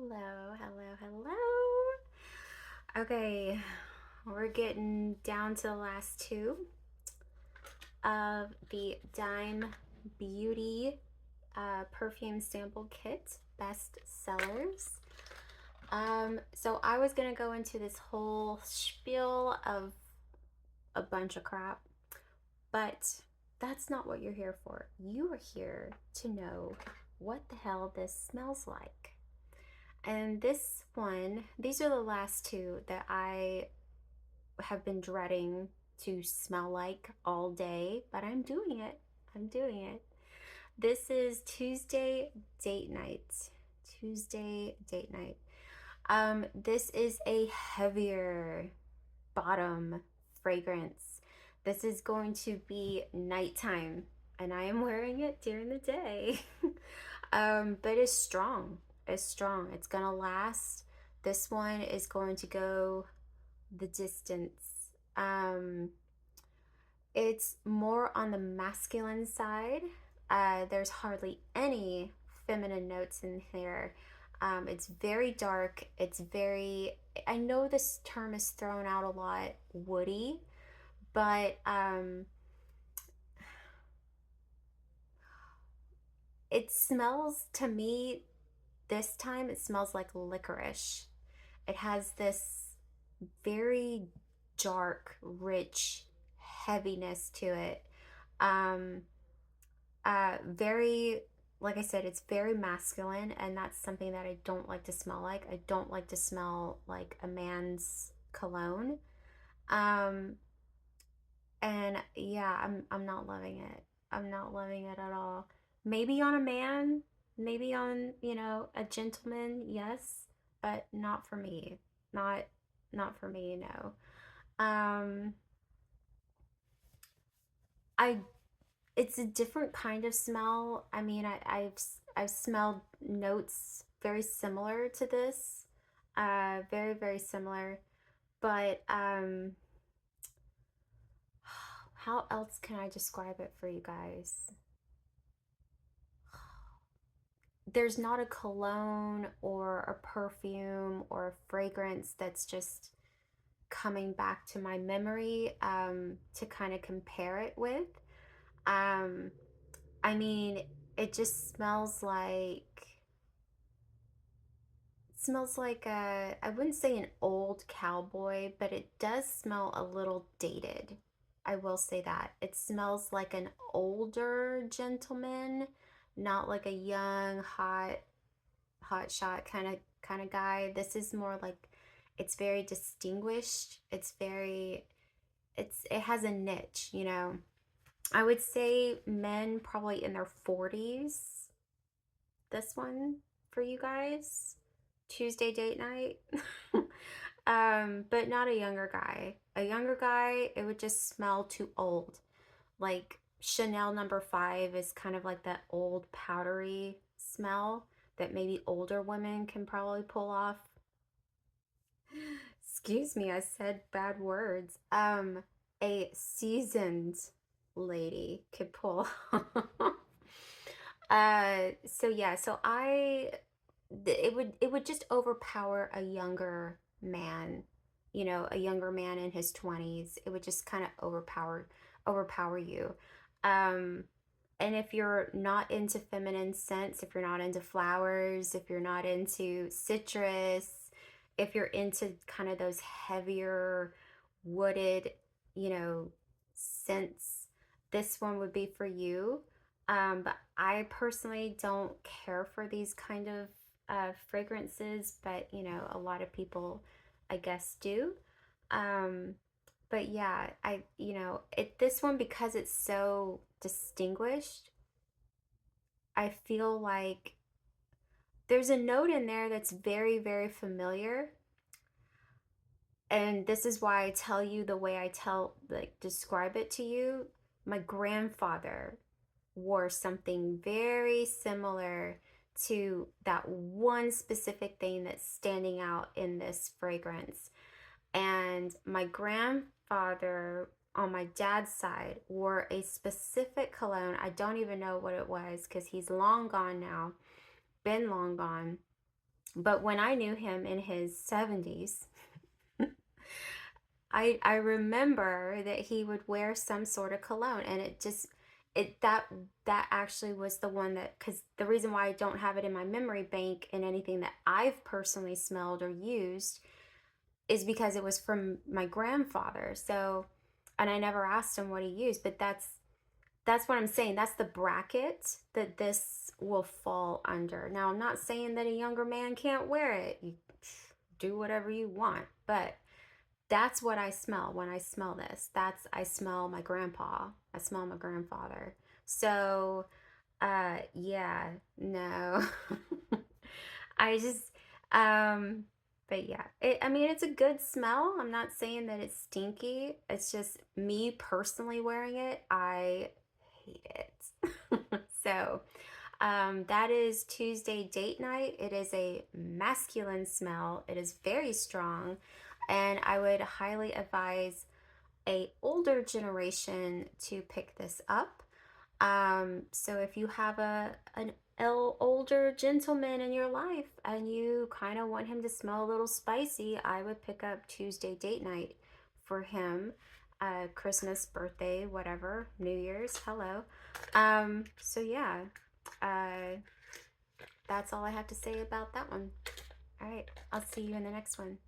Hello, hello, hello. Okay, we're getting down to the last two of the Dime Beauty perfume sample kit best sellers. So I was gonna go into this whole spiel of a bunch of crap, but that's not what you're here for. You are here to know what the hell this smells like. And these are the last two that I have been dreading to smell like all day, but I'm doing it. I'm doing it. This is Tuesday date night. Tuesday date night. This is a heavier bottom fragrance. This is going to be nighttime, and I am wearing it during the day. But it's strong. It's strong. It's gonna last. This one is going to go the distance. It's more on the masculine side. There's hardly any feminine notes in here. It's very dark. I know this term is thrown out a lot, woody, but it smells to me this time, it smells like licorice. It has this very dark, rich heaviness to it. Um, very, like I said, it's very masculine, and that's something that I don't like to smell like. I don't like to smell like a man's cologne. Um, and yeah, I'm not loving it. I'm not loving it at all. Maybe on a man, maybe on, a gentleman, yes, but not for me. Not not for me, no. Um I it's a different kind of smell. I mean, I've smelled notes very similar to this. Very, very similar. But how else can I describe it for you guys? There's not a cologne or a perfume or a fragrance that's just coming back to my memory to kind of compare it with. Um, I mean, it just smells like I wouldn't say an old cowboy, but it does smell a little dated. I will say that. It smells like an older gentleman, not like a young, hot shot kind of guy. This is more like it's very distinguished. It has a niche. I would say men probably in their 40s. This one for you guys. Tuesday date night. But not a younger guy. A younger guy, it would just smell too old. Like Chanel number 5 is kind of like that old powdery smell that maybe older women can probably pull off. Excuse me, I said bad words. A seasoned lady could pull. So yeah, it would just overpower a younger man, a younger man in his 20s. It would just kind of overpower you. Um, and if you're not into feminine scents, if you're not into flowers, if you're not into citrus, if you're into kind of those heavier wooded, you know, scents, this one would be for you. But I personally don't care for these kind of fragrances, but a lot of people, I guess, do. Um, but yeah, this one, because it's so distinguished, I feel like there's a note in there that's very, very familiar. And this is why I tell you the way describe it to you. My grandfather wore something very similar to that one specific thing that's standing out in this fragrance. And my grandfather on my dad's side wore a specific cologne. I don't even know what it was because he's long gone now, been long gone. But when I knew him in his 70s, I remember that he would wear some sort of cologne, and it just it that actually was the one that, because the reason why I don't have it in my memory bank in anything that I've personally smelled or used is because it was from my grandfather. So, and I never asked him what he used, but that's what I'm saying. That's the bracket that this will fall under. Now, I'm not saying that a younger man can't wear it. You do whatever you want, but that's what I smell when I smell this. I smell my grandpa. I smell my grandfather. So, yeah, no. I just, um, but yeah, I mean, it's a good smell. I'm not saying that it's stinky. It's just me personally wearing it. I hate it. So, that is Tuesday date night. It is a masculine smell. It is very strong, and I would highly advise a older generation to pick this up. So if you have an older gentleman in your life and you kind of want him to smell a little spicy, I would pick up Tuesday date night for him. Christmas, birthday, whatever, New Year's, hello. So yeah, uh, that's all I have to say about that one. All right, I'll see you in the next one.